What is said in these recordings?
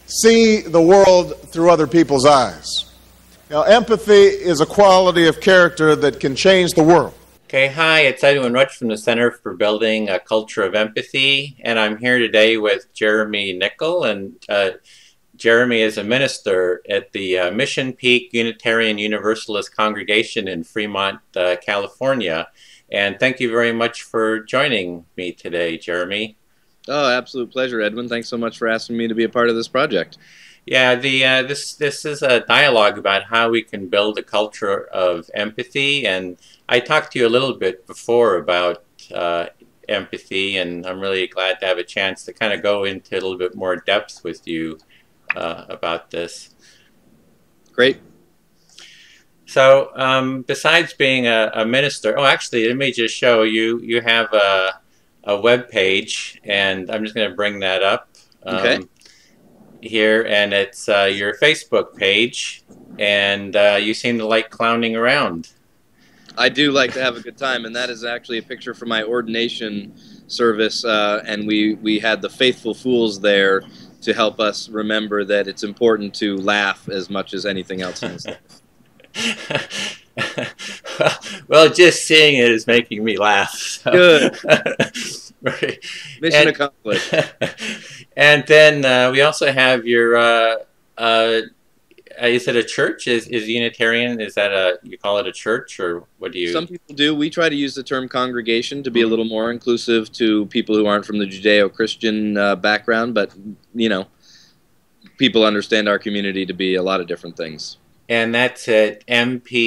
see the world through other people's eyes. Now, empathy is a quality of character that can change the world. Okay, hi, it's Edwin Rutsch from the Center for Building a Culture of Empathy, and I'm here today with Jeremy Nickel, and Jeremy is a minister at the Mission Peak Unitarian Universalist congregation in Fremont, California. And thank you very much for joining me today, Jeremy. Oh, absolute pleasure, Edwin. Thanks so much for asking me to be a part of this project. Yeah, this is a dialogue about how we can build a culture of empathy, and I talked to you a little bit before about empathy, and I'm really glad to have a chance to kind of go into a little bit more depth with you about this. Great. So besides being a minister, oh, actually, let me just show you. You have a web page, and I'm just going to bring that up. Okay. Here, and it's your Facebook page, and you seem to like clowning around. I do like to have a good time, and that is actually a picture from my ordination service, and we had the faithful fools there to help us remember that it's important to laugh as much as anything else in this life. Well, just seeing it is making me laugh. So. Good. Right. Mission accomplished. And then we also have your, is it a church? Is Unitarian, is that you call it a church, or what do you? Some people do. We try to use the term congregation to be a little more inclusive to people who aren't from the Judeo-Christian background, but, you know, people understand our community to be a lot of different things. And that's at MPUUC.org,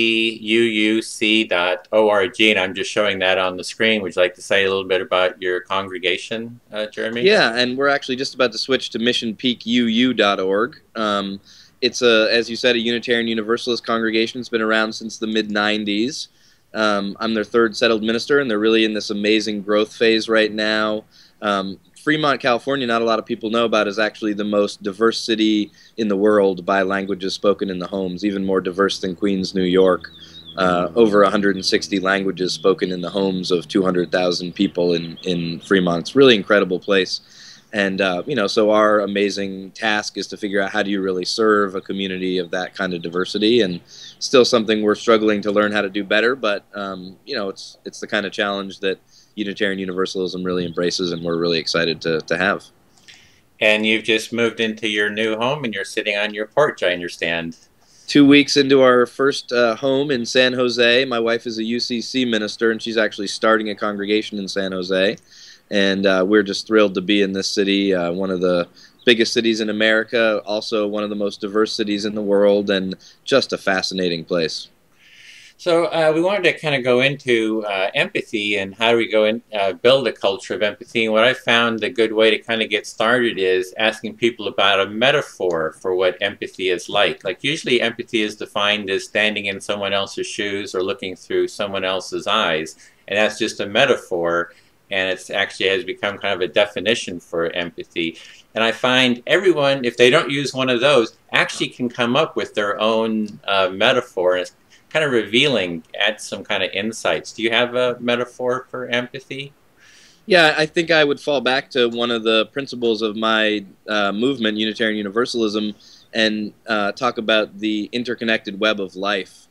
and I'm just showing that on the screen. Would you like to say a little bit about your congregation, Jeremy? Yeah, and we're actually just about to switch to missionpeakuu.org. It's, as you said, a Unitarian Universalist congregation. It's been around since the mid-90s. I'm their third settled minister, and they're really in this amazing growth phase right now. Fremont, California, not a lot of people know about, is actually the most diverse city in the world by languages spoken in the homes, even more diverse than Queens, New York. Over 160 languages spoken in the homes of 200,000 people in Fremont. It's a really incredible place. And, you know, so our amazing task is to figure out how do you really serve a community of that kind of diversity, and still something we're struggling to learn how to do better, but, you know, it's the kind of challenge that Unitarian Universalism really embraces, and we're really excited to have. And you've just moved into your new home, and you're sitting on your porch, I understand. 2 weeks into our first home in San Jose. My wife is a UCC minister, and she's actually starting a congregation in San Jose. And we're just thrilled to be in this city, one of the biggest cities in America, also one of the most diverse cities in the world, and just a fascinating place. So we wanted to kind of go into empathy and how do we go and build a culture of empathy. And what I found a good way to kind of get started is asking people about a metaphor for what empathy is like. Like usually empathy is defined as standing in someone else's shoes or looking through someone else's eyes. And that's just a metaphor. And it's actually has become kind of a definition for empathy. And I find everyone, if they don't use one of those, actually can come up with their own metaphor. And it's kind of revealing, add some kind of insights. Do you have a metaphor for empathy? Yeah, I think I would fall back to one of the principles of my movement, Unitarian Universalism, and talk about the interconnected web of life,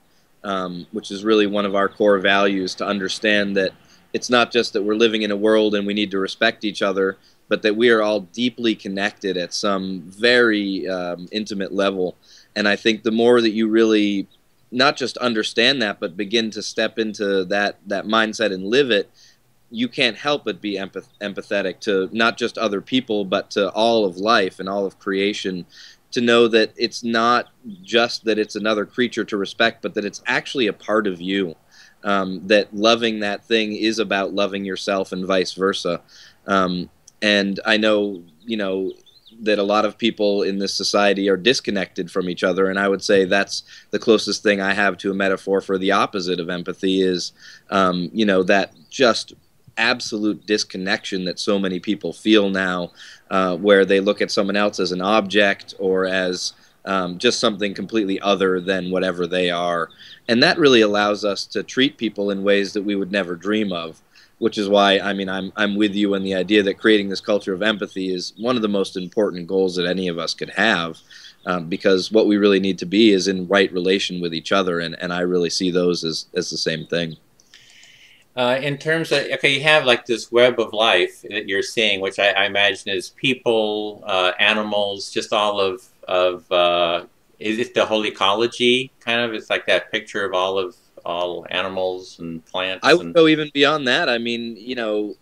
which is really one of our core values, to understand that it's not just that we're living in a world and we need to respect each other, but that we are all deeply connected at some very intimate level. And I think the more that you really not just understand that, but begin to step into that mindset and live it, you can't help but be empathetic to not just other people, but to all of life and all of creation, to know that it's not just that it's another creature to respect, but that it's actually a part of you, that loving that thing is about loving yourself and vice versa. And I know, you know, that a lot of people in this society are disconnected from each other, and I would say that's the closest thing I have to a metaphor for the opposite of empathy is, you know, that just absolute disconnection that so many people feel now, where they look at someone else as an object or as just something completely other than whatever they are. And that really allows us to treat people in ways that we would never dream of. which is why, I mean, I'm with you on the idea that creating this culture of empathy is one of the most important goals that any of us could have, because what we really need to be is in right relation with each other, and I really see those as the same thing. In terms of, okay, you have like this web of life that you're seeing, which I imagine is people, animals, just all of is it the whole ecology kind of? It's like that picture of all animals and plants. I would go even beyond that. I mean, you know,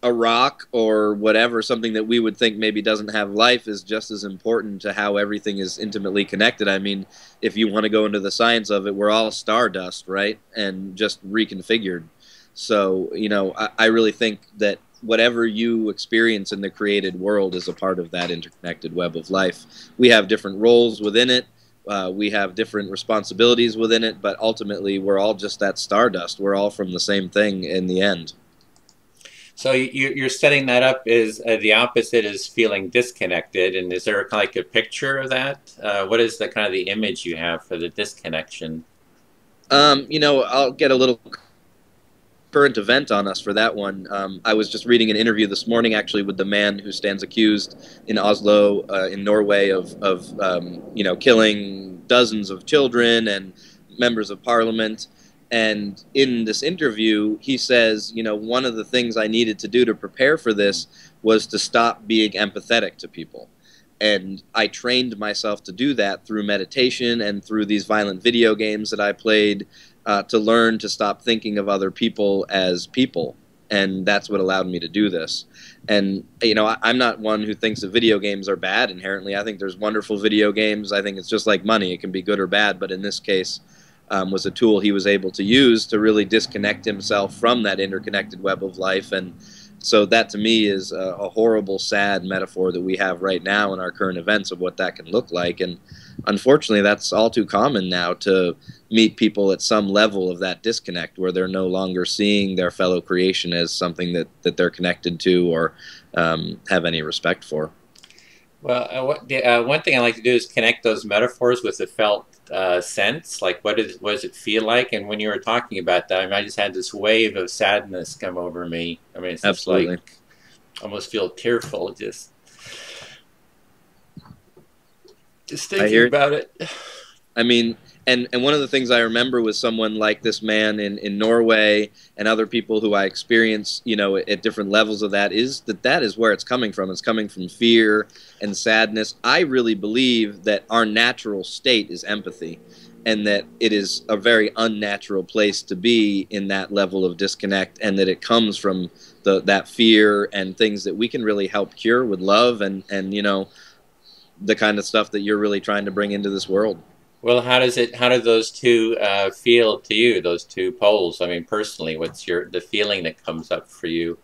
a rock or whatever, something that we would think maybe doesn't have life, is just as important to how everything is intimately connected. I mean, if you want to go into the science of it, we're all stardust, right? And just reconfigured. So, you know, I really think that whatever you experience in the created world is a part of that interconnected web of life. We have different roles within it. We have different responsibilities within it, but ultimately we're all just that stardust. We're all from the same thing in the end. So you're setting that up as the opposite is feeling disconnected, and is there like a picture of that? What is the kind of the image you have for the disconnection? You know, I'll get a little current event on us for that one. I was just reading an interview this morning, actually, with the man who stands accused in Oslo, in Norway, of you know, killing dozens of children and members of parliament. And in this interview, he says, you know, one of the things I needed to do to prepare for this was to stop being empathetic to people. And I trained myself to do that through meditation and through these violent video games that I played, to learn to stop thinking of other people as people. And that's what allowed me to do this. And, you know, I'm not one who thinks that video games are bad inherently. I think there's wonderful video games. I think it's just like money. It can be good or bad. But in this case, was a tool he was able to use to really disconnect himself from that interconnected web of life. And so that, to me, is a horrible, sad metaphor that we have right now in our current events of what that can look like. And unfortunately, that's all too common now, to meet people at some level of that disconnect where they're no longer seeing their fellow creation as something that they're connected to or have any respect for. Well, one thing I like to do is connect those metaphors with the felt sense. Like, what does it feel like? And when you were talking about that, I mean, I just had this wave of sadness come over me. I mean, it's just like, almost feel tearful just thinking about it. I mean, and one of the things I remember with someone like this man in Norway and other people who I experience, you know, at different levels of that is where it's coming from. It's coming from fear and sadness. I really believe that our natural state is empathy, and that it is a very unnatural place to be in that level of disconnect, and that it comes from that fear and things that we can really help cure with love and you know, the kind of stuff that you're really trying to bring into this world. Well, how do those two feel to you, those two poles? I mean, personally, what's the feeling that comes up for you?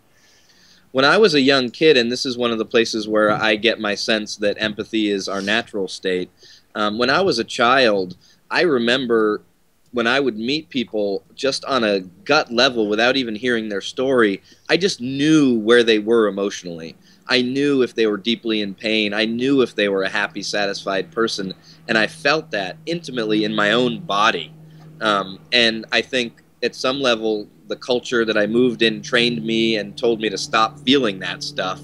When I was a young kid, and this is one of the places where I get my sense that empathy is our natural state. When I was a child, I remember when I would meet people just on a gut level without even hearing their story, I just knew where they were emotionally. I knew if they were deeply in pain. I knew if they were a happy, satisfied person. And I felt that intimately in my own body. And I think at some level, the culture that I moved in trained me and told me to stop feeling that stuff.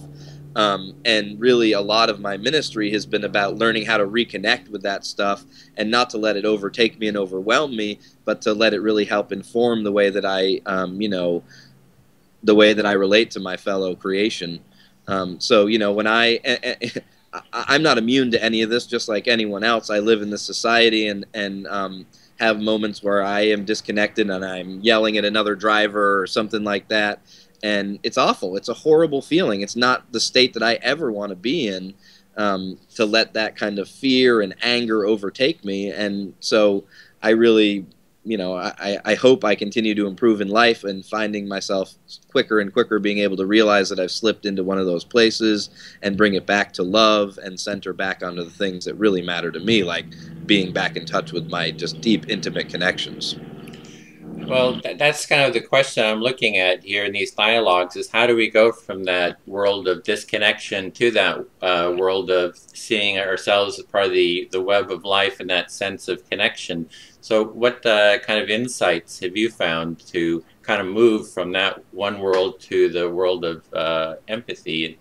And really a lot of my ministry has been about learning how to reconnect with that stuff and not to let it overtake me and overwhelm me, but to let it really help inform the way that I, you know, the way that I relate to my fellow creation. So, you know, when I'm not immune to any of this, just like anyone else. I live in this society and have moments where I am disconnected and I'm yelling at another driver or something like that. And it's awful. It's a horrible feeling. It's not the state that I ever want to be in, to let that kind of fear and anger overtake me. And so I really, you know, I hope I continue to improve in life and finding myself quicker and quicker being able to realize that I've slipped into one of those places and bring it back to love and center back onto the things that really matter to me, like being back in touch with my just deep, intimate connections. Well, that's kind of the question I'm looking at here in these dialogues is how do we go from that world of disconnection to that world of seeing ourselves as part of the web of life and that sense of connection. So what kind of insights have you found to kind of move from that one world to the world of empathy?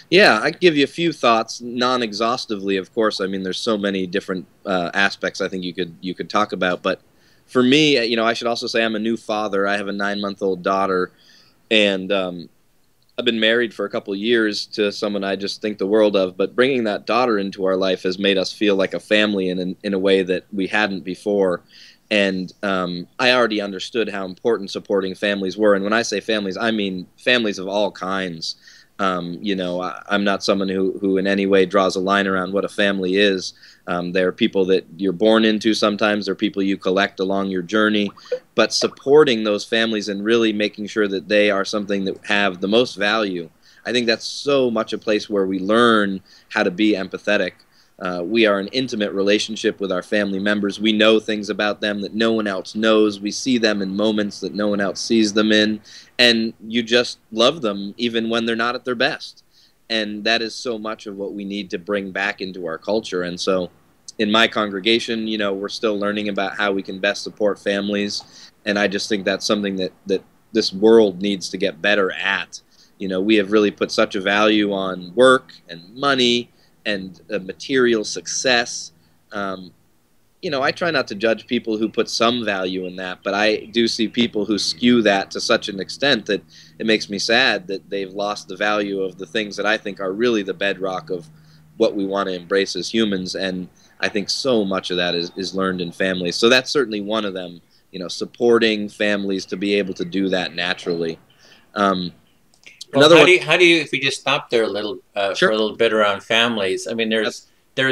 Yeah, I can give you a few thoughts, non-exhaustively, of course. I mean, there's so many different aspects I think you could talk about. But for me, you know, I should also say I'm a new father. I have a 9-month-old daughter, and I've been married for a couple of years to someone I just think the world of. But bringing that daughter into our life has made us feel like a family in a way that we hadn't before. And I already understood how important supporting families were. And when I say families, I mean families of all kinds. You know, I'm not someone who in any way draws a line around what a family is. There are people that you're born into sometimes. There are people you collect along your journey. But supporting those families and really making sure that they are something that have the most value, I think that's so much a place where we learn how to be empathetic. We are in intimate relationship with our family members. We know things about them that no one else knows. We see them in moments that no one else sees them in. And you just love them even when they're not at their best. And that is so much of what we need to bring back into our culture. And so in my congregation, you know, we're still learning about how we can best support families. And I just think that's something that this world needs to get better at. You know, we have really put such a value on work and money and material success. You know, I try not to judge people who put some value in that, but I do see people who skew that to such an extent that it makes me sad that they've lost the value of the things that I think are really the bedrock of what we want to embrace as humans. And I think so much of that is learned in families. So that's certainly one of them, you know, supporting families to be able to do that naturally. Well, Another one, how do you, if we just stop there a little for sure. a little bit around families? I mean, there's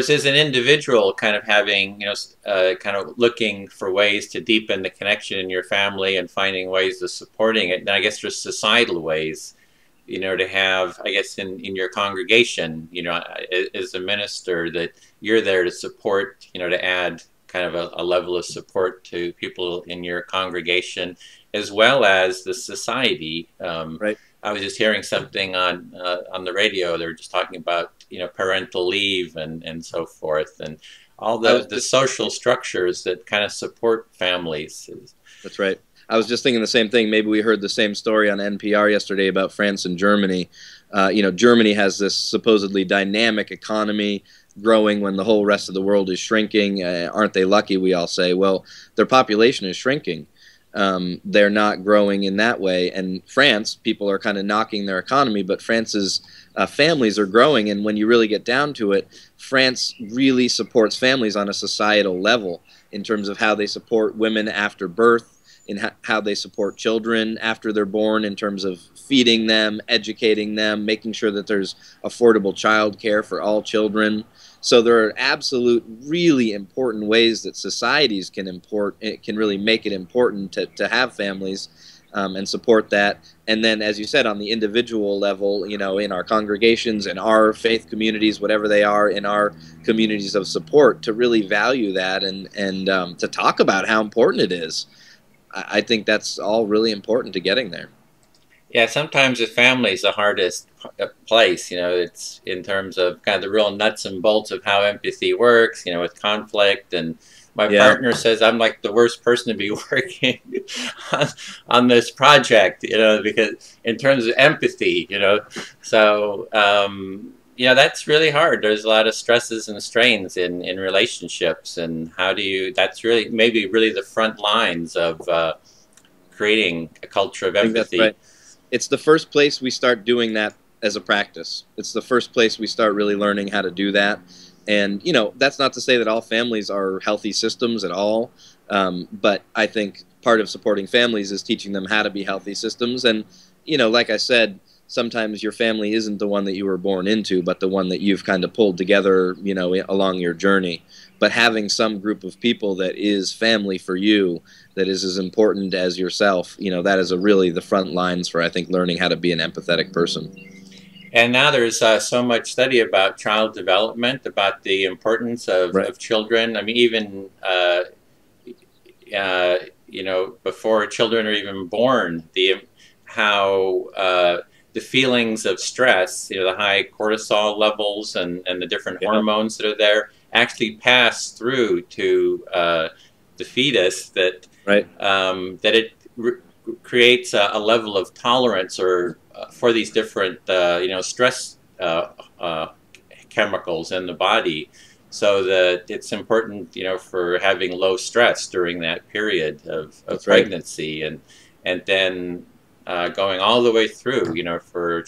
as an individual kind of having, you know, kind of looking for ways to deepen the connection in your family and finding ways of supporting it. And I guess there's societal ways, you know, to have, I guess, in your congregation, you know, as a minister, that you're there to support, you know, to add kind of a level of support to people in your congregation, as well as the society. Right. I was just hearing something on the radio. They were just talking about, you know, parental leave and so forth, and all the social structures that kind of support families. That's right. I was just thinking the same thing. Maybe we heard the same story on NPR yesterday about France and Germany. You know, Germany has this supposedly dynamic economy growing when the whole rest of the world is shrinking. Aren't they lucky, we all say? Well, their population is shrinking. They're not growing in that way. And France, people are kind of knocking their economy, but France's families are growing. And when you really get down to it, France really supports families on a societal level in terms of how they support women after birth, in how they support children after they're born, in terms of feeding them, educating them, making sure that there's affordable child care for all children. So there are absolute, really important ways that societies can really make it important to have families and support that. And then, as you said, on the individual level, you know, in our congregations, in our faith communities, whatever they are, in our communities of support, to really value that and to talk about how important it is. I think that's all really important to getting there. Yeah, sometimes the family is the hardest place, you know, it's in terms of kind of the real nuts and bolts of how empathy works, you know, with conflict. And my partner says I'm like the worst person to be working on this project, you know, because in terms of empathy, you know, so, yeah, that's really hard. There's a lot of stresses and strains in relationships, and how do you, that's really maybe really the front lines of creating a culture of empathy. That's right. It's the first place we start doing that as a practice. It's the first place we start really learning how to do that. And, you know, that's not to say that all families are healthy systems at all, but I think part of supporting families is teaching them how to be healthy systems. And, you know, like I said, sometimes your family isn't the one that you were born into, but the one that you've kind of pulled together, you know, along your journey. But having some group of people that is family for you, that is as important as yourself, you know, that is really the front lines for, I think, learning how to be an empathetic person. And now there's so much study about child development, about the importance of children. I mean, even you know, before children are even born, how the feelings of stress, you know, the high cortisol levels and the different hormones that are there actually pass through to the fetus, that that it creates a level of tolerance or for these different you know, stress chemicals in the body, so that it's important, you know, for having low stress during that period of pregnancy, and then going all the way through, you know, for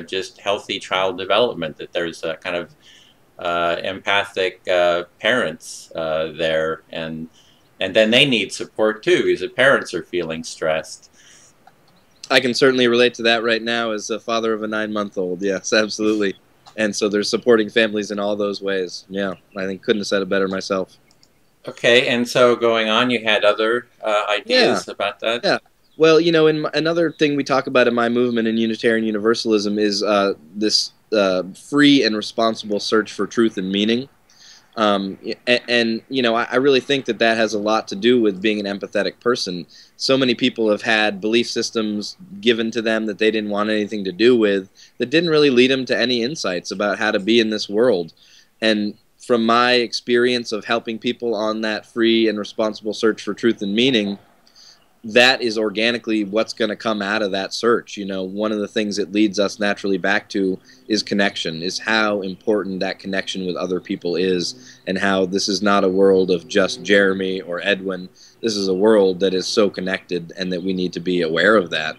just healthy child development, that there's a kind of empathic parents there, and then they need support too, because the parents are feeling stressed. I can certainly relate to that right now as a father of a 9-month-old. Yes, absolutely. And so there's supporting families in all those ways. Yeah, I think couldn't have said it better myself. Okay, and so going on, you had other ideas about that? Yeah. Well, you know, another thing we talk about in my movement in Unitarian Universalism is this free and responsible search for truth and meaning. And you know, I really think that that has a lot to do with being an empathetic person. So many people have had belief systems given to them that they didn't want anything to do with, that didn't really lead them to any insights about how to be in this world. And from my experience of helping people on that free and responsible search for truth and meaning, that is organically what's going to come out of that search. You know, one of the things it leads us naturally back to is connection, is how important that connection with other people is, and how this is not a world of just Jeremy or Edwin. This is a world that is so connected, and that we need to be aware of that.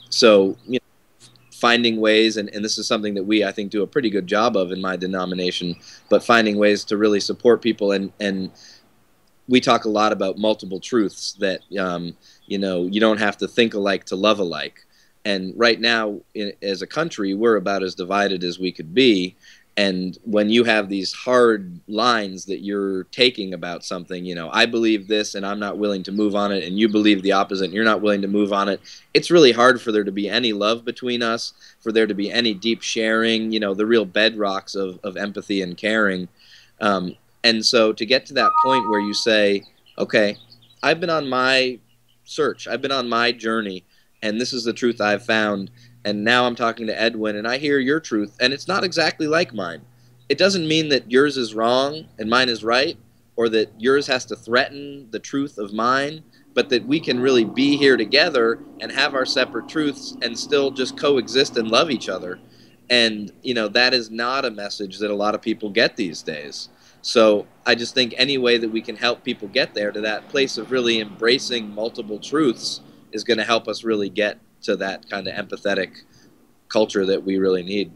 So, you know, finding ways, and this is something that we, I think, do a pretty good job of in my denomination, but finding ways to really support people, and we talk a lot about multiple truths, that you know, you don't have to think alike to love alike. And right now, as a country, we're about as divided as we could be. And when you have these hard lines that you're taking about something, you know, I believe this and I'm not willing to move on it, and you believe the opposite and you're not willing to move on it, it's really hard for there to be any love between us, for there to be any deep sharing, you know, the real bedrocks of empathy and caring. And so to get to that point where you say, okay, I've been on my search, I've been on my journey, and this is the truth I've found, and now I'm talking to Edwin, and I hear your truth, and it's not exactly like mine. It doesn't mean that yours is wrong and mine is right, or that yours has to threaten the truth of mine, but that we can really be here together and have our separate truths and still just coexist and love each other. And, you know, that is not a message that a lot of people get these days. So I just think any way that we can help people get there, to that place of really embracing multiple truths, is going to help us really get to that kind of empathetic culture that we really need.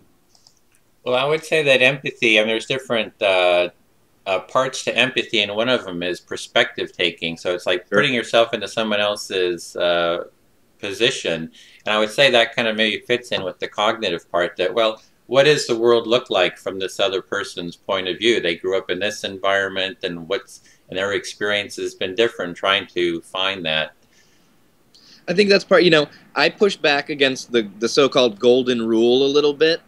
Well, I would say that empathy, I mean, there's different parts to empathy, and one of them is perspective taking. So it's like putting yourself into someone else's position. And I would say that kind of maybe fits in with the cognitive part, that, well, what does the world look like from this other person's point of view? They grew up in this environment, and their experience has been different, trying to find that. I think that's part, you know, I push back against the so-called golden rule a little bit,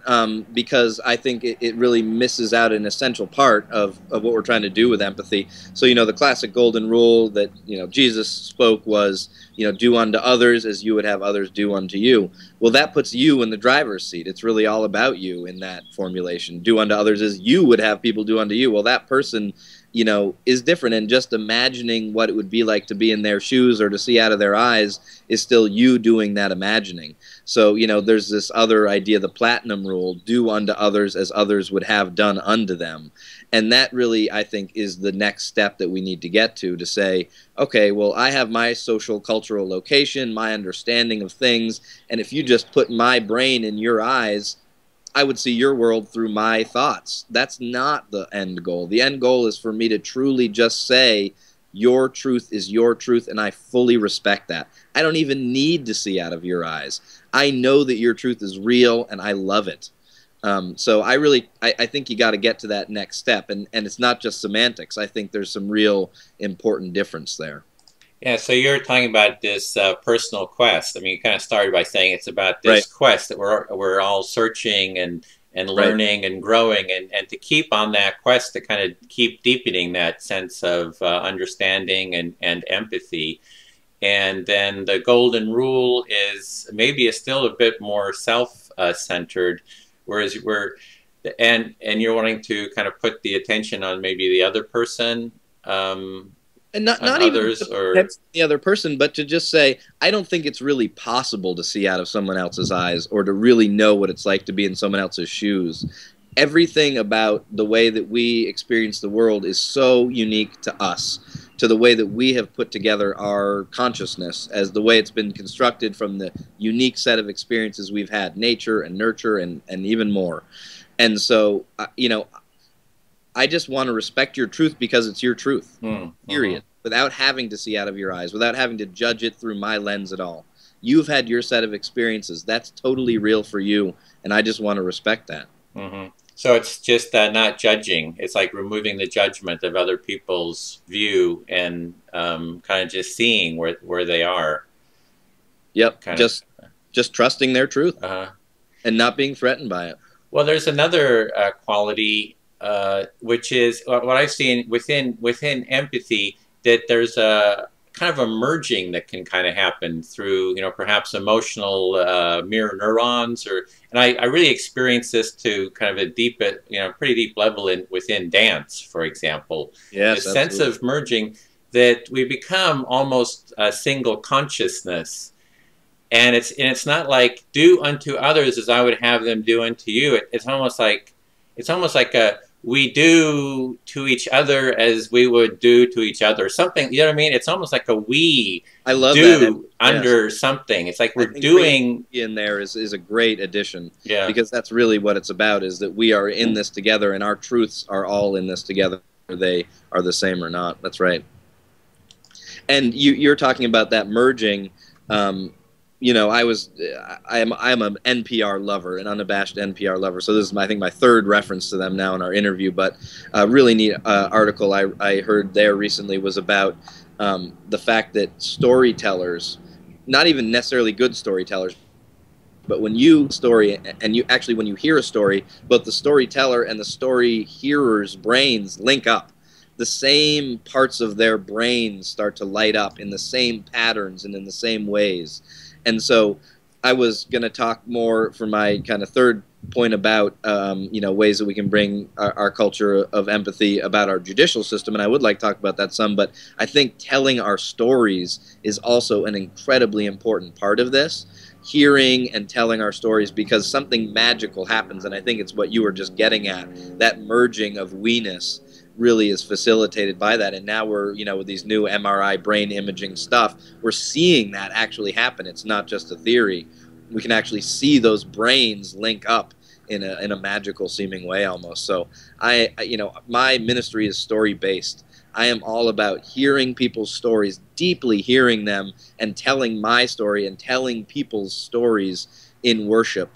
because I think it really misses out an essential part of what we're trying to do with empathy. So, you know, the classic golden rule that, you know, Jesus spoke was, you know, do unto others as you would have others do unto you. Well, that puts you in the driver's seat. It's really all about you in that formulation. Do unto others as you would have people do unto you. Well, that person, you know, is different, and just imagining what it would be like to be in their shoes or to see out of their eyes is still you doing that imagining. So, you know, there's this other idea, the platinum rule, do unto others as others would have done unto them. And that really, I think, is the next step that we need to get to say, okay, well, I have my social cultural location, my understanding of things, and if you just put my brain in your eyes, I would see your world through my thoughts. That's not the end goal. The end goal is for me to truly just say, your truth is your truth, and I fully respect that. I don't even need to see out of your eyes. I know that your truth is real, and I love it. So I think you got to get to that next step, and it's not just semantics. I think there's some real important difference there. Yeah, so you're talking about this personal quest. I mean, you kind of started by saying it's about this quest that we're all searching and and Right. learning and growing, and to keep on that quest to kind of keep deepening that sense of understanding and empathy. And then the golden rule is maybe still a bit more self-centered, whereas and you're wanting to kind of put the attention on maybe the other person, And not others, even or the other person, but to just say, I don't think it's really possible to see out of someone else's eyes or to really know what it's like to be in someone else's shoes. Everything about the way that we experience the world is so unique to us, to the way that we have put together our consciousness, as the way it's been constructed from the unique set of experiences we've had, nature and nurture and even more. And so, you know, I just want to respect your truth because it's your truth, period, without having to see out of your eyes, without having to judge it through my lens at all. You've had your set of experiences. That's totally real for you, and I just want to respect that. So it's just not judging. It's like removing the judgment of other people's view and kind of just seeing where they are. Yep, just trusting their truth and not being threatened by it. Well, there's another quality, which is what I've seen within empathy, that there's a kind of a merging that can kind of happen through, you know, perhaps emotional mirror neurons, and I really experienced this to kind of a deep, you know, pretty deep level within dance, for example. Yes, the sense of merging, that we become almost a single consciousness. And it's not like do unto others as I would have them do unto you. It's almost like a we do to each other as we would do to each other. Something, you know what I mean? It's almost like a we I love do that. under something. It's like we're doing in there is a great addition. Yeah. Because that's really what it's about, is that we are in this together and our truths are all in this together, whether they are the same or not. That's right. And you're talking about that merging. You know, I'm an NPR lover, an unabashed NPR lover. So this is, I think, my third reference to them now in our interview. But a really neat article I heard there recently was about the fact that storytellers, not even necessarily good storytellers, but when you story and when you hear a story, both the storyteller and the story hearer's brains link up. The same parts of their brains start to light up in the same patterns and in the same ways. And so I was going to talk more for my kind of third point about, you know, ways that we can bring our culture of empathy about our judicial system. And I would like to talk about that some, but I think telling our stories is also an incredibly important part of this. Hearing and telling our stories, because something magical happens, and I think it's what you were just getting at, that merging of we-ness really is facilitated by that. And now we're, you know, with these new MRI brain imaging stuff, we're seeing that actually happen. It's not just a theory. We can actually see those brains link up in a magical seeming way almost. So you know, my ministry is story based. I am all about hearing people's stories, deeply hearing them, and telling my story and telling people's stories in worship.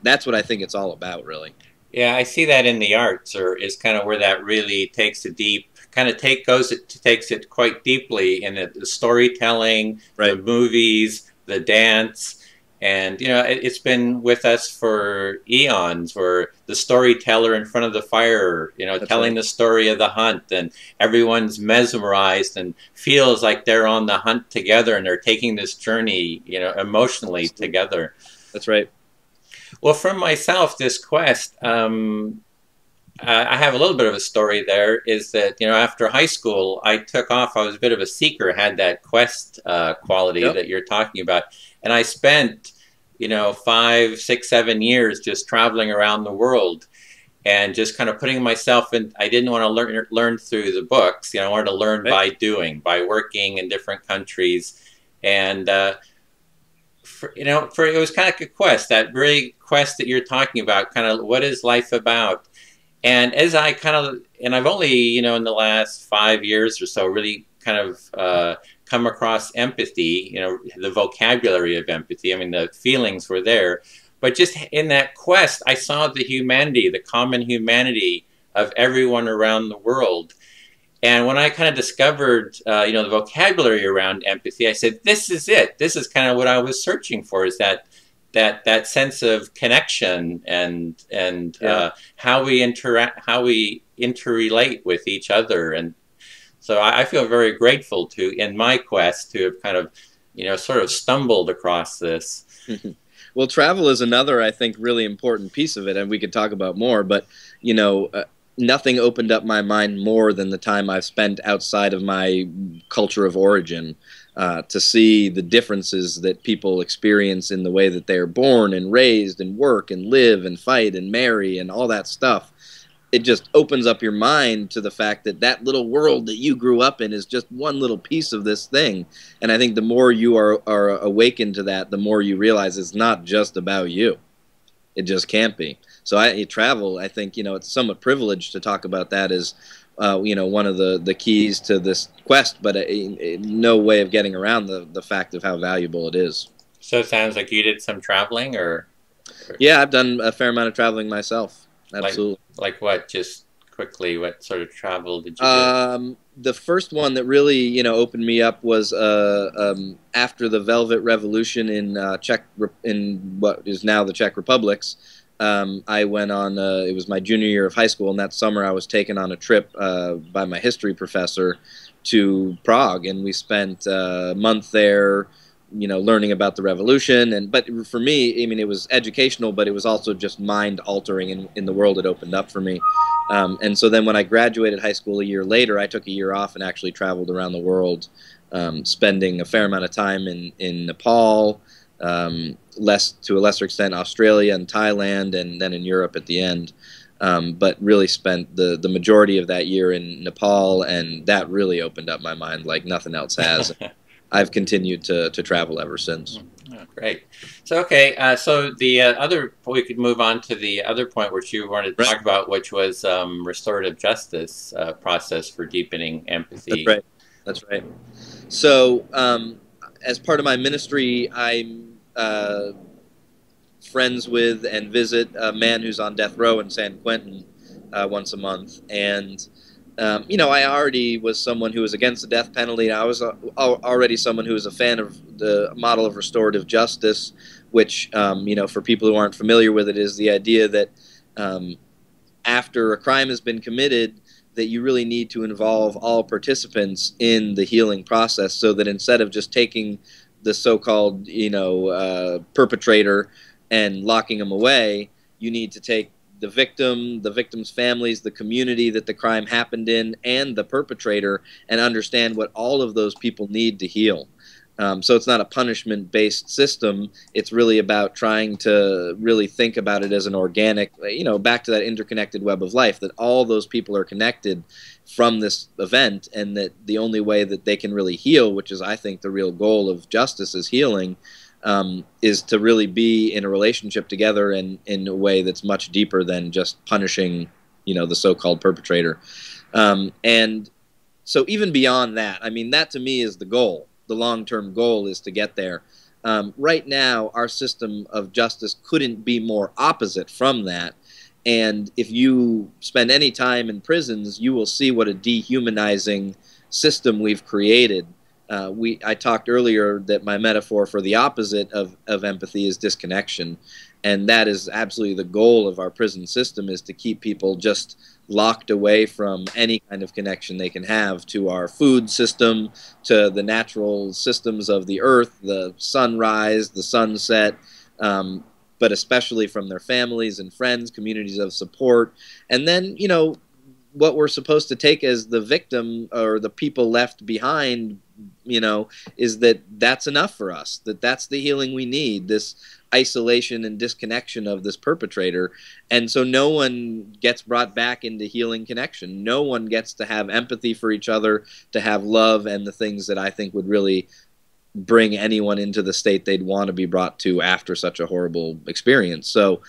That's what I think it's all about, really. Yeah, I see that in the arts, or is kind of where that really takes a deep, takes it quite deeply in the storytelling, right. The movies, the dance, and you know, it's been with us for eons. Where the storyteller in front of the fire, you know, That's telling right. the story of the hunt, and everyone's mesmerized and feels like they're on the hunt together, and they're taking this journey, you know, emotionally together. That's right. Well, from myself, this quest, I have a little bit of a story there, is that, you know, after high school, I took off. I was a bit of a seeker, had that quest quality that you're talking about. And I spent, you know, 5, 6, 7 years just traveling around the world and just kind of putting myself in. I didn't want to learn through the books. You know, I wanted to learn by doing, by working in different countries. And, you know, it was kind of like a quest, that very quest that you're talking about, kind of what is life about? And as I and I've only, you know, in the last 5 years or so, really kind of come across empathy, you know, the vocabulary of empathy. I mean, the feelings were there. But just in that quest, I saw the humanity, the common humanity of everyone around the world. And when I kind of discovered, you know, the vocabulary around empathy, I said, this is it. This is kind of what I was searching for, is that that sense of connection and how we interact, how we interrelate with each other. And so I feel very grateful to, in my quest, to have kind of, sort of stumbled across this. Well, travel is another, I think, really important piece of it, and we could talk about more, but, nothing opened up my mind more than the time I've spent outside of my culture of origin, to see the differences that people experience in the way that they are born and raised and work and live and fight and marry and all that stuff. It just opens up your mind to the fact that that little world that you grew up in is just one little piece of this thing. And I think the more you are awakened to that, the more you realize it's not just about you. It just can't be. So travel, I think, it's somewhat privileged to talk about that as, one of the keys to this quest, but no way of getting around the fact of how valuable it is. So it sounds like you did some traveling, or? Yeah, I've done a fair amount of traveling myself. Absolutely. Like what? Just quickly, what sort of travel did you do? The first one that really, opened me up was after the Velvet Revolution in what is now the Czech Republics. I went on, it was my junior year of high school, and that summer I was taken on a trip by my history professor to Prague, and we spent a month there, learning about the revolution. But for me, I mean, it was educational, but it was also just mind-altering in the world it opened up for me. And so then when I graduated high school a year later, I took a year off and actually traveled around the world, spending a fair amount of time in Nepal, to a lesser extent Australia and Thailand, and then in Europe at the end. But really spent the majority of that year in Nepal, and that really opened up my mind like nothing else has. I've continued to travel ever since. Oh, great. So, okay, so the we could move on to the other point which you wanted to talk about, which was restorative justice process for deepening empathy. That's right. That's right. So, as part of my ministry, I'm friends with and visit a man who's on death row in San Quentin once a month, and I already was someone who was against the death penalty. I was already someone who was a fan of the model of restorative justice, which, for people who aren't familiar with it, is the idea that after a crime has been committed, that you really need to involve all participants in the healing process, so that instead of just taking the so-called, perpetrator and locking them away, you need to take the victim, the victim's families, the community that the crime happened in, and the perpetrator, and understand what all of those people need to heal. So it's not a punishment-based system. It's really about trying to really think about it as an organic, back to that interconnected web of life, that all those people are connected from this event, and that the only way that they can really heal, which is, I think, the real goal of justice is healing, is to really be in a relationship together and in a way that's much deeper than just punishing, the so-called perpetrator. And so even beyond that, I mean, that to me is the goal. The long-term goal is to get there. Right now, our system of justice couldn't be more opposite from that. And if you spend any time in prisons, you will see what a dehumanizing system we've created. I talked earlier that my metaphor for the opposite of empathy is disconnection, and that is absolutely the goal of our prison system, is to keep people just locked away from any kind of connection they can have to our food system, to the natural systems of the earth, the sunrise, the sunset, but especially from their families and friends, communities of support. And then, what we're supposed to take as the victim or the people left behind, is that's enough for us, that's the healing we need, this isolation and disconnection of this perpetrator. And so no one gets brought back into healing connection. No one gets to have empathy for each other, to have love and the things that I think would really bring anyone into the state they'd want to be brought to after such a horrible experience. So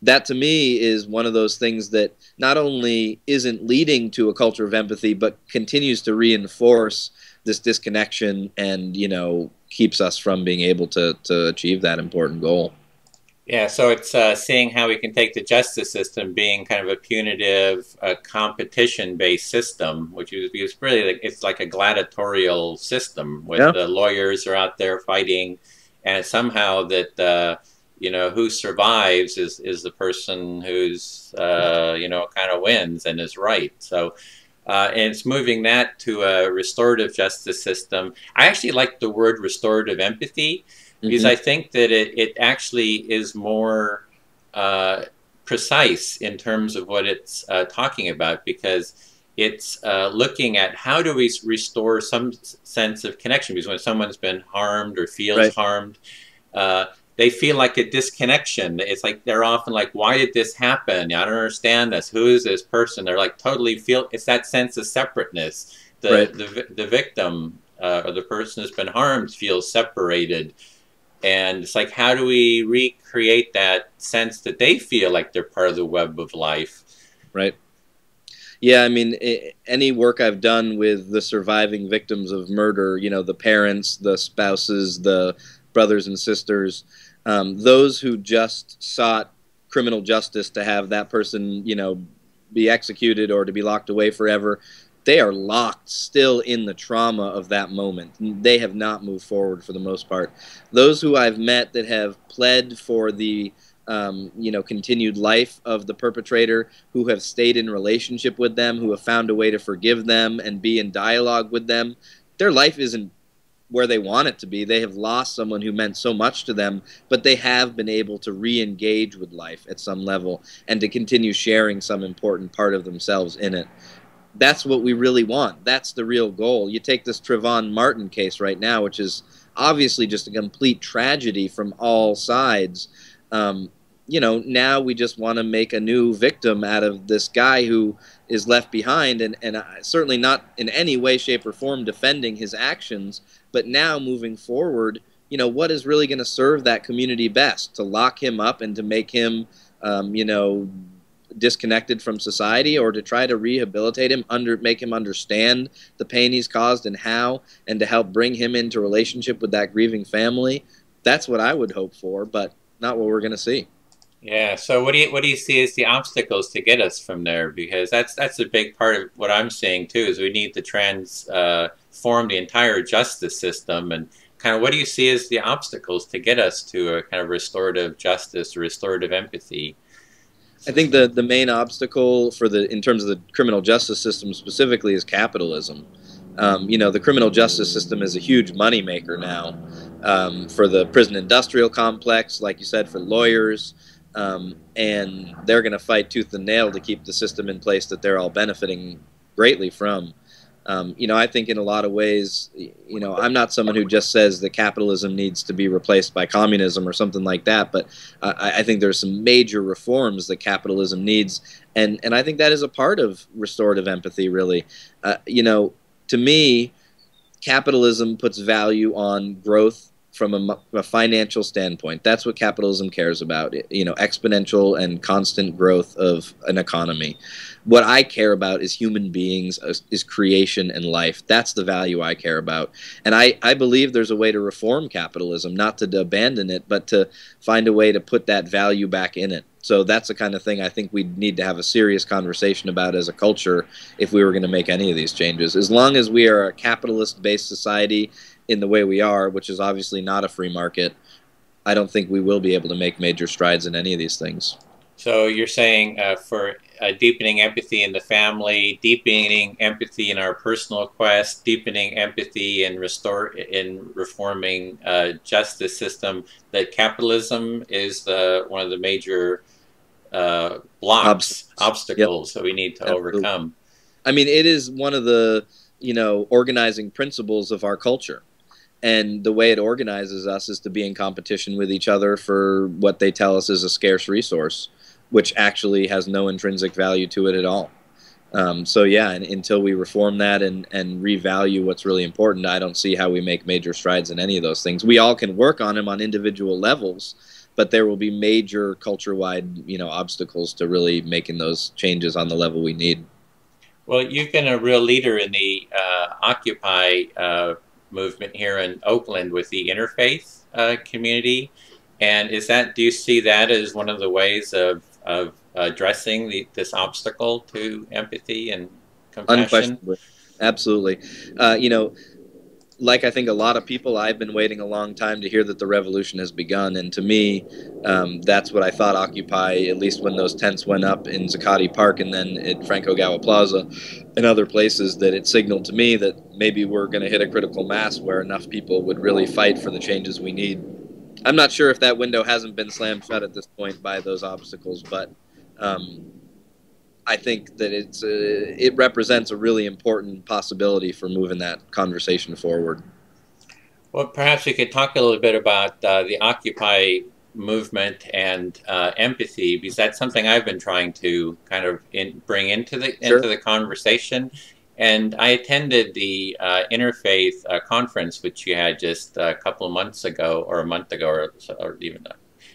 that to me is one of those things that not only isn't leading to a culture of empathy, but continues to reinforce this disconnection and, keeps us from being able to achieve that important goal. Yeah, so it's seeing how we can take the justice system being kind of a punitive, competition-based system, which is really, it's like a gladiatorial system with the lawyers are out there fighting, and somehow that who survives is the person who's, kind of wins and is right. So, and it's moving that to a restorative justice system. I actually like the word restorative empathy because I think that it actually is more precise in terms of what it's talking about, because it's looking at how do we restore some sense of connection, because when someone's been harmed or feels harmed, they feel like a disconnection. It's like they're often like, why did this happen? I don't understand this. Who is this person? They're like totally feel, it's that sense of separateness. The victim or the person who's been harmed feels separated. And it's like, how do we recreate that sense that they feel like they're part of the web of life? Right. Yeah, I mean, any work I've done with the surviving victims of murder, the parents, the spouses, the brothers and sisters, those who just sought criminal justice to have that person, be executed or to be locked away forever, they are locked still in the trauma of that moment. They have not moved forward for the most part. Those who I've met that have pled for the continued life of the perpetrator, who have stayed in relationship with them, who have found a way to forgive them and be in dialogue with them, their life isn't where they want it to be. They have lost someone who meant so much to them, but they have been able to re-engage with life at some level and to continue sharing some important part of themselves in it. That's what we really want. That's the real goal. You take this Trayvon Martin case right now, which is obviously just a complete tragedy from all sides. Now we just want to make a new victim out of this guy who is left behind, and certainly not in any way, shape, or form defending his actions, but now moving forward, what is really going to serve that community best? To lock him up and to make him, disconnected from society, or to try to rehabilitate him, make him understand the pain he's caused and how, and to help bring him into relationship with that grieving family? That's what I would hope for, but not what we're going to see. Yeah. So what do you see as the obstacles to get us from there? Because that's a big part of what I'm seeing too. Is we need to transform the entire justice system, and kind of what do you see as the obstacles to get us to a kind of restorative justice, restorative empathy? I think the main obstacle in terms of the criminal justice system specifically is capitalism. The criminal justice system is a huge moneymaker now for the prison industrial complex, like you said, for lawyers, and they're going to fight tooth and nail to keep the system in place that they're all benefiting greatly from. I think in a lot of ways, I'm not someone who just says that capitalism needs to be replaced by communism or something like that, but I think there's some major reforms that capitalism needs, and I think that is a part of restorative empathy, really. To me, capitalism puts value on growth from a financial standpoint. That's what capitalism cares about, exponential and constant growth of an economy. What I care about is human beings, is creation and life. That's the value I care about. And I believe there's a way to reform capitalism, not to abandon it, but to find a way to put that value back in it. So that's the kind of thing I think we need to have a serious conversation about as a culture if we were going to make any of these changes. As long as we are a capitalist-based society in the way we are, which is obviously not a free market, I don't think we will be able to make major strides in any of these things. So you're saying for deepening empathy in the family, deepening empathy in our personal quest, deepening empathy in reforming justice system, that capitalism is one of the major obstacles that we need to overcome. I mean, it is one of the organizing principles of our culture. And the way it organizes us is to be in competition with each other for what they tell us is a scarce resource, which actually has no intrinsic value to it at all. So yeah, and until we reform that and revalue what's really important, I don't see how we make major strides in any of those things. We all can work on them on individual levels, but there will be major culture-wide obstacles to really making those changes on the level we need. Well, you've been a real leader in the Occupy movement here in Oakland with the interfaith community, and do you see that as one of the ways of addressing this obstacle to empathy and compassion? Unquestionably, absolutely. like I think a lot of people, I've been waiting a long time to hear that the revolution has begun. And to me, that's what I thought Occupy, at least when those tents went up in Zuccotti Park and then at Franco Gawa Plaza and other places, that it signaled to me that maybe we're going to hit a critical mass where enough people would really fight for the changes we need. I'm not sure if that window hasn't been slammed shut at this point by those obstacles, but I think that it represents a really important possibility for moving that conversation forward. Well, perhaps we could talk a little bit about the Occupy movement and empathy, because that's something I've been trying to kind of bring into the conversation. And I attended the Interfaith Conference, which you had just a couple of months ago, or a month ago, or even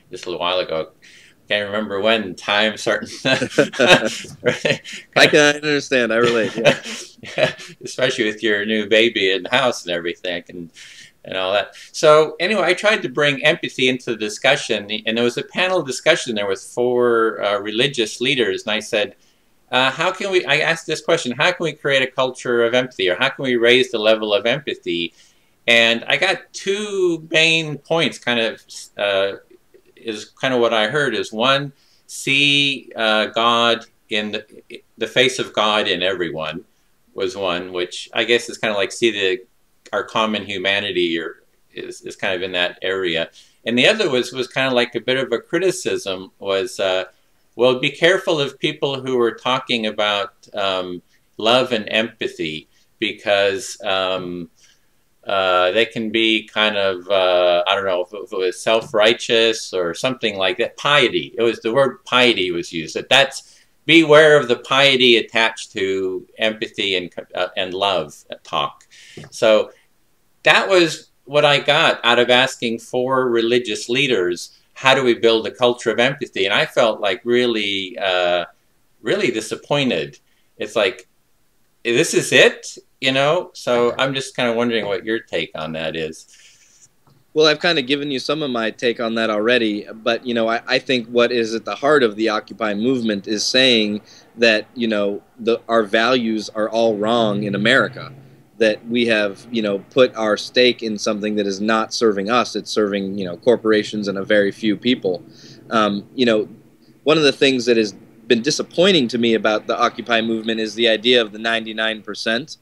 just a little while ago. Can't remember when. Time certain. I can understand. I relate. Yeah. Yeah, especially with your new baby in the house and everything, and all that. So anyway, I tried to bring empathy into the discussion, and there was a panel discussion there with 4 religious leaders, and I said, how can we, I asked this question, how can we create a culture of empathy, or how can we raise the level of empathy? And I got 2 main points, kind of, is kind of what I heard, is one, see God in the face of God in everyone, was one, which I guess is kind of like see our common humanity, or is kind of in that area. And the other was kind of like a bit of a criticism, was, well, be careful of people who are talking about love and empathy, because they can be kind of, I don't know if it was self-righteous or something like that. Piety. It was the word piety was used. That's beware of the piety attached to empathy and love talk. So that was what I got out of asking 4 religious leaders, how do we build a culture of empathy? And I felt like really, really disappointed. It's like, this is it, you know? So I'm just kind of wondering what your take on that is. Well, I've kind of given you some of my take on that already, but, you know, I think what is at the heart of the Occupy movement is saying that, you know, our values are all wrong in America, that we have, you know, put our stake in something that is not serving us, it's serving, you know, corporations and a very few people. You know, one of the things that has been disappointing to me about the Occupy movement is the idea of the 99%.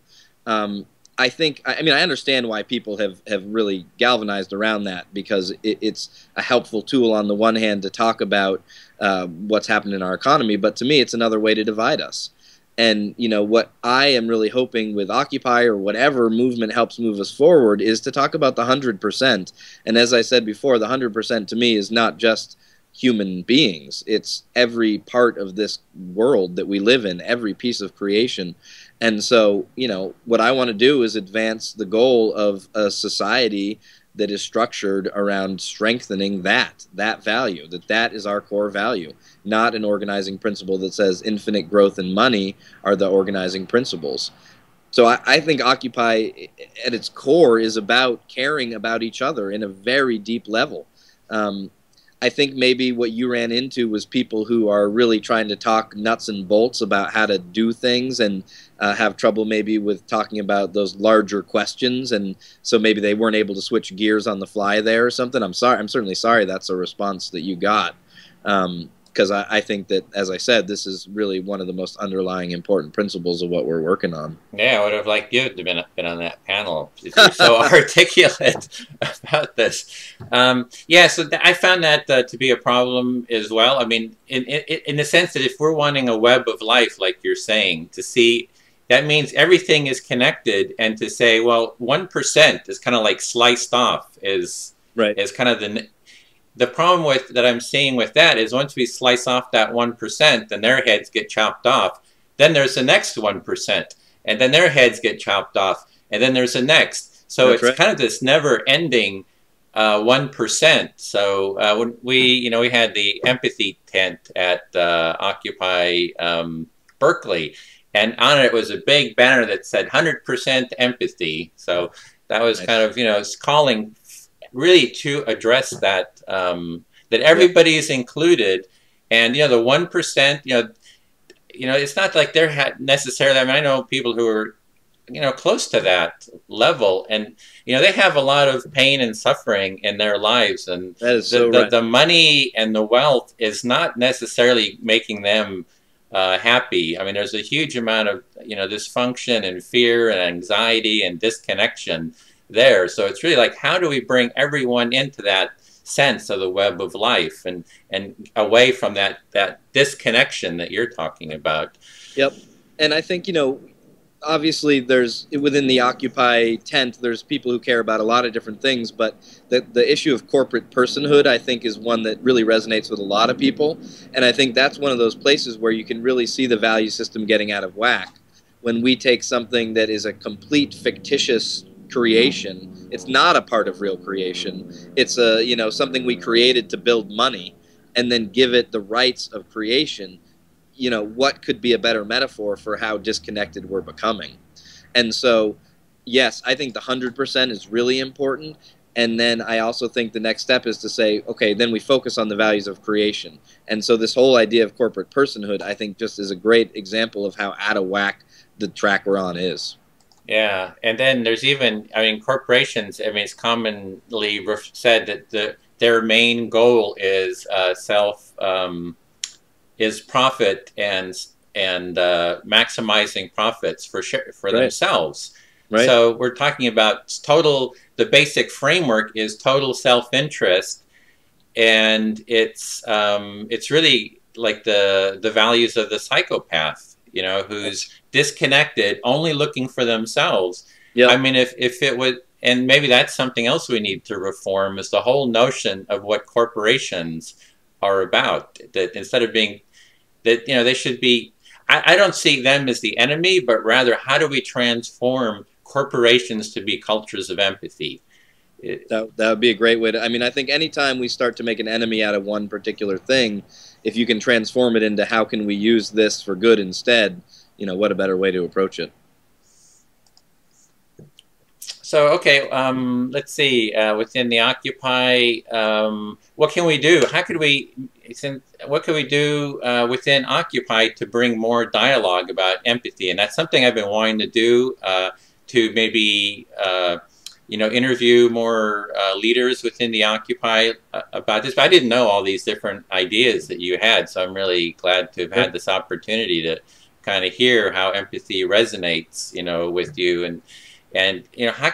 I think, I mean, I understand why people have really galvanized around that, because it's a helpful tool on the one hand to talk about what's happened in our economy, but to me it's another way to divide us. And, you know, what I am really hoping with Occupy, or whatever movement helps move us forward, is to talk about the 100%. And as I said before, the 100% to me is not just human beings. It's every part of this world that we live in, every piece of creation. And so, you know, what I want to do is advance the goal of a society that is structured around strengthening that value, that is our core value, not an organizing principle that says infinite growth and money are the organizing principles. So I think Occupy at its core is about caring about each other in a very deep level. I think maybe what you ran into was people who are really trying to talk nuts and bolts about how to do things, and have trouble maybe with talking about those larger questions, and so maybe they weren't able to switch gears on the fly there or something. I'm certainly sorry that's a response that you got, because I think that, as I said, this is really one of the most underlying important principles of what we're working on. Yeah, I would have liked you to have been on that panel. You're so articulate about this. Yeah, so I found that to be a problem as well. I mean, in the sense that if we're wanting a web of life, like you're saying, to see, that means everything is connected, and to say, well, 1% is kind of like sliced off is kind of the problem that I'm seeing with that is, once we slice off that 1%, then their heads get chopped off. Then there's the next 1%, and then their heads get chopped off, and then there's the next. So it's kind of this never-ending 1%. So when we had the empathy tent at Occupy Berkeley, and on it was a big banner that said 100% empathy. So that was kind of, it's calling really to address that, that everybody is included. And, the 1%, it's not like they're necessarily, I mean, I know people who are close to that level, and they have a lot of pain and suffering in their lives, and that is so right. The money and the wealth is not necessarily making them happy. I mean, there's a huge amount of dysfunction and fear and anxiety and disconnection there. So it's really like, how do we bring everyone into that sense of the web of life and away from that disconnection that you're talking about? Yep. And I think, obviously there's, within the Occupy tent, there's people who care about a lot of different things, but the issue of corporate personhood, I think, is one that really resonates with a lot of people. And I think that's one of those places where you can really see the value system getting out of whack. When we take something that is a complete fictitious creation, it's not a part of real creation. It's something we created to build money, and then give it the rights of creation. What could be a better metaphor for how disconnected we're becoming? And so, yes, I think the 100% is really important. And then I also think the next step is to say, okay, then we focus on the values of creation. And so this whole idea of corporate personhood, I think, just is a great example of how out of whack the track we're on is. Yeah, and then there's even, corporations, it's commonly said that their main goal is is profit and maximizing profits for Right. themselves. Right. So we're talking about the basic framework is total self-interest, and it's really like the values of the psychopath, who's disconnected, only looking for themselves. Yep. If it would, and maybe that's something else we need to reform, is the whole notion of what corporations are about. That instead of being, they should be, I don't see them as the enemy, but rather, how do we transform corporations to be cultures of empathy? That would be a great way to, I think anytime we start to make an enemy out of one particular thing, if you can transform it into how can we use this for good instead, what a better way to approach it. So, okay, let's see, within the Occupy, what can we do? What can we do within Occupy to bring more dialogue about empathy? And that's something I've been wanting to do, to maybe, interview more leaders within the Occupy about this. But I didn't know all these different ideas that you had, so I'm really glad to have had this opportunity to kind of hear how empathy resonates, with you, and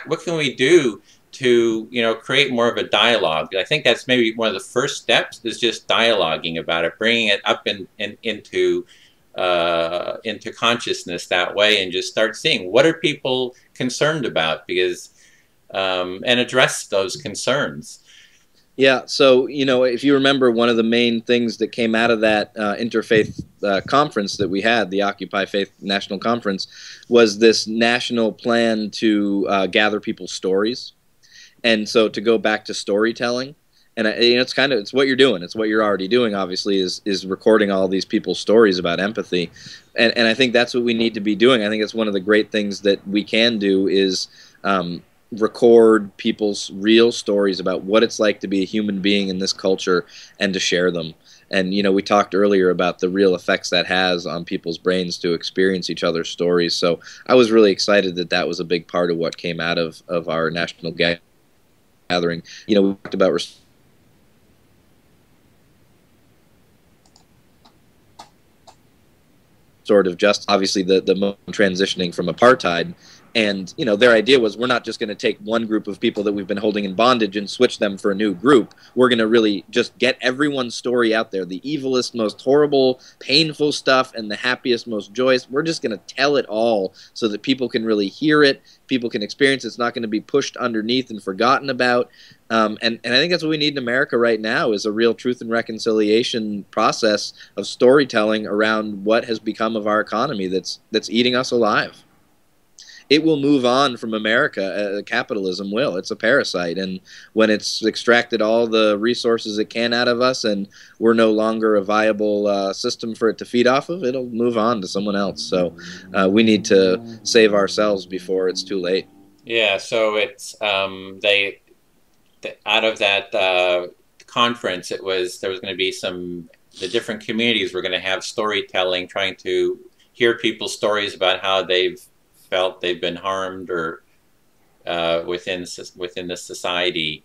what can we do to create more of a dialogue? I think that's maybe one of the first steps, is just dialoguing about it, bringing it up into consciousness that way, and just start seeing what are people concerned about, because and address those concerns. Yeah, so, if you remember, one of the main things that came out of that Interfaith Conference that we had, the Occupy Faith National Conference, was this national plan to gather people's stories. And so to go back to storytelling, and it's what you're doing. It's what you're already doing, obviously, is recording all these people's stories about empathy. And I think that's what we need to be doing. I think it's one of the great things that we can do is record people's real stories about what it's like to be a human being in this culture, and to share them. And we talked earlier about the real effects that has on people's brains to experience each other's stories. So I was really excited that that was a big part of what came out of our national gathering. We talked about restorative justice, obviously the transitioning from apartheid. And, their idea was, we're not just going to take one group of people that we've been holding in bondage and switch them for a new group. We're going to really just get everyone's story out there, the evilest, most horrible, painful stuff, and the happiest, most joyous. We're just going to tell it all so that people can really hear it, people can experience it. It's not going to be pushed underneath and forgotten about. And I think that's what we need in America right now, is a real truth and reconciliation process of storytelling around what has become of our economy that's eating us alive. It will move on from America. Capitalism will. It's a parasite. And when it's extracted all the resources it can out of us, and we're no longer a viable system for it to feed off of, it'll move on to someone else. So we need to save ourselves before it's too late. Yeah, so it's out of that conference, there was going to be the different communities were going to have storytelling, trying to hear people's stories about how they've felt they've been harmed or within the society.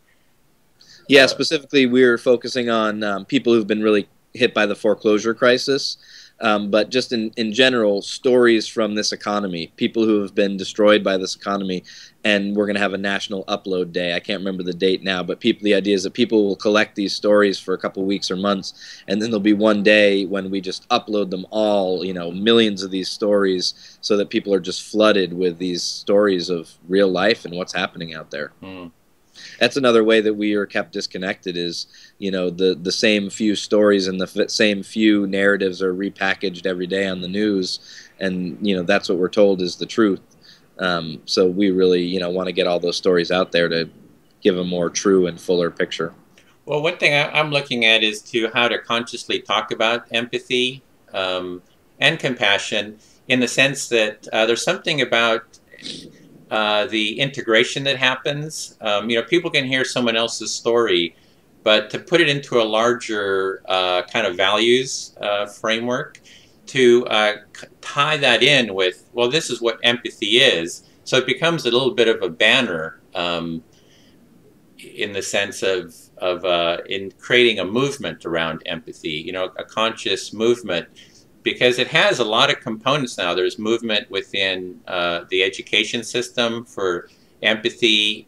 Yeah, specifically we're focusing on people who've been really hit by the foreclosure crisis, but just in general, stories from this economy, people who have been destroyed by this economy, and we're going to have a national upload day. I can't remember the date now, but the idea is that people will collect these stories for a couple weeks or months, and then there'll be one day when we just upload them all, you know, millions of these stories, so that people are just flooded with these stories of real life and what's happening out there. Mm. That's another way that we are kept disconnected is, you know, the same few stories and the same few narratives are repackaged every day on the news, and, you know, that's what we're told is the truth. So we really, you know, want to get all those stories out there to give a more true and fuller picture. Well, one thing I'm looking at is how to consciously talk about empathy and compassion, in the sense that there's something about the integration that happens. You know, people can hear someone else's story, but to put it into a larger kind of values framework, to tie that in with, well, this is what empathy is. So it becomes a little bit of a banner in the sense of in creating a movement around empathy, you know, a conscious movement. Because it has a lot of components now. There's movement within the education system for empathy,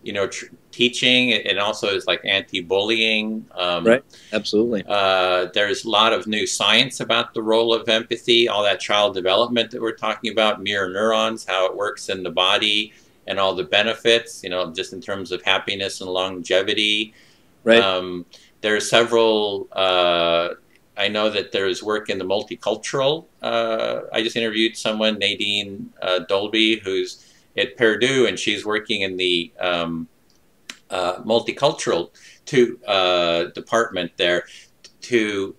you know, teaching, and also is like anti-bullying. Right, absolutely. There's a lot of new science about the role of empathy, all that child development that we're talking about, mirror neurons, how it works in the body, and all the benefits, you know, just in terms of happiness and longevity. Right. There are several... I know that there's work in the multicultural. I just interviewed someone, Nadine Dolby, who's at Purdue, and she's working in the multicultural department there to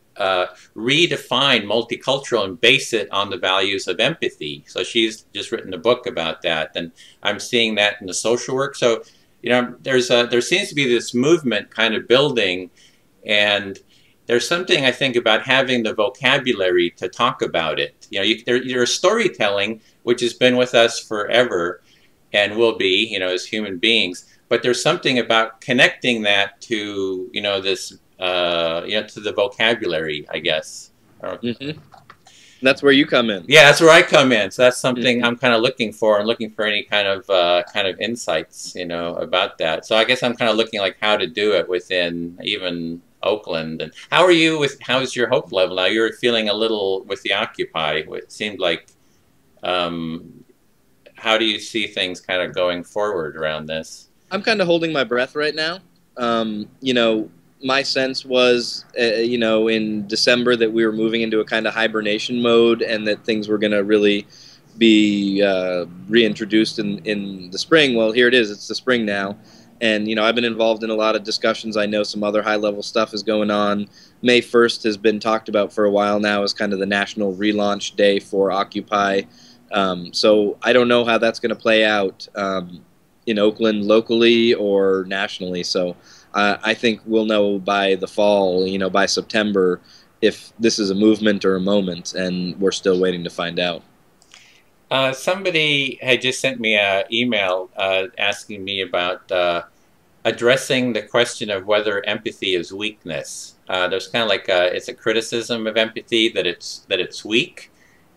redefine multicultural and base it on the values of empathy. So she's just written a book about that, and I'm seeing that in the social work. So, you know, there seems to be this movement kind of building, and there's something, I think, about having the vocabulary to talk about it. You know, there's storytelling, which has been with us forever and will be, you know, as human beings. But there's something about connecting that to, you know, this, you know, to the vocabulary, I guess. Mm-hmm. That's where you come in. Yeah, that's where I come in. So that's something I'm kind of looking for, and looking for any kind of insights, you know, about that. So I guess I'm kind of looking like how to do it within even Oakland. And how's your hope level now? You're feeling a little with the Occupy. It seemed like, how do you see things kind of going forward around this? I'm kind of holding my breath right now. You know, my sense was, you know, in December that we were moving into a kind of hibernation mode, and that things were going to really be reintroduced in the spring. Well, here it is. It's the spring now. And, you know, I've been involved in a lot of discussions. I know some other high-level stuff is going on. May 1st has been talked about for a while now as kind of the national relaunch day for Occupy. So I don't know how that's going to play out in Oakland locally or nationally. So I think we'll know by the fall, you know, by September, if this is a movement or a moment, and we're still waiting to find out. Somebody had just sent me an email asking me about addressing the question of whether empathy is weakness. There's kind of like it's a criticism of empathy that it's weak,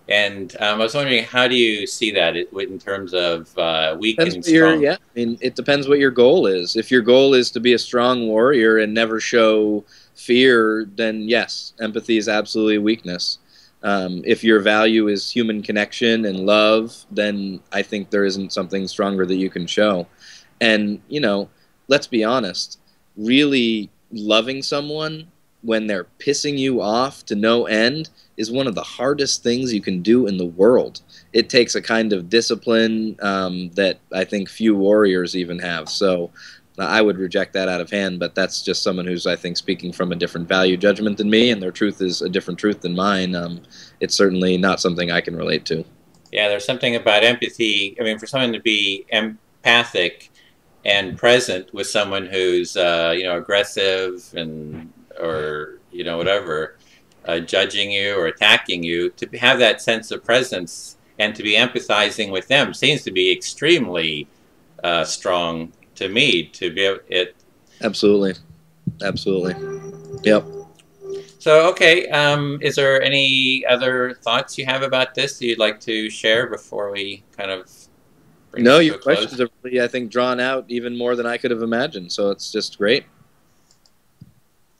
and I was wondering, how do you see that in terms of weak and strong? Yeah, I mean, it depends what your goal is. If your goal is to be a strong warrior and never show fear, then yes, empathy is absolutely a weakness. If your value is human connection and love, then I think there isn't something stronger that you can show. And, you know, let's be honest, really loving someone when they're pissing you off to no end is one of the hardest things you can do in the world. It takes a kind of discipline that I think few warriors even have. So I would reject that out of hand, but that's just someone who's, I think, speaking from a different value judgment than me, and their truth is a different truth than mine. It's certainly not something I can relate to. Yeah, there's something about empathy. I mean, for someone to be empathic and present with someone who's, you know, aggressive or, you know, whatever, judging you or attacking you, to have that sense of presence and to be empathizing with them seems to be extremely strong to me. To be it. Absolutely, absolutely. Yep. So, okay, is there any other thoughts you have about this that you'd like to share before we kind of bring No, it to your a close? questions are really, I think, drawn out even more than I could have imagined, so it's just great.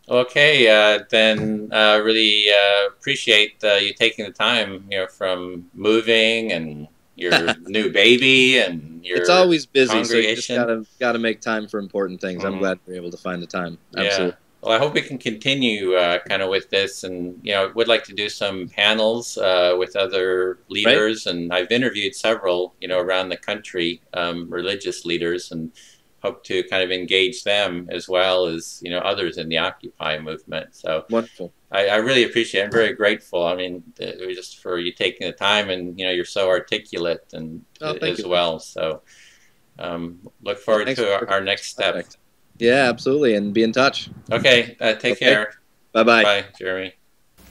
Okay, then really appreciate you taking the time, from moving and your new baby and your It's always busy, so you just congregation. gotta make time for important things. I'm glad we're able to find the time. Absolutely. Yeah. Well, I hope we can continue kind of with this, and would like to do some panels with other leaders, and I've interviewed several, around the country, religious leaders, and hope to kind of engage them as well as others in the Occupy movement. So wonderful. I really appreciate it. I'm very grateful. I mean, just for you taking the time, and you're so articulate and as well. So look forward to our next step. Yeah, absolutely, and be in touch. Okay, take care. Bye-bye. Bye, Jeremy.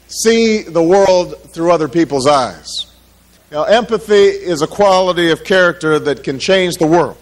See the world through other people's eyes. Empathy is a quality of character that can change the world.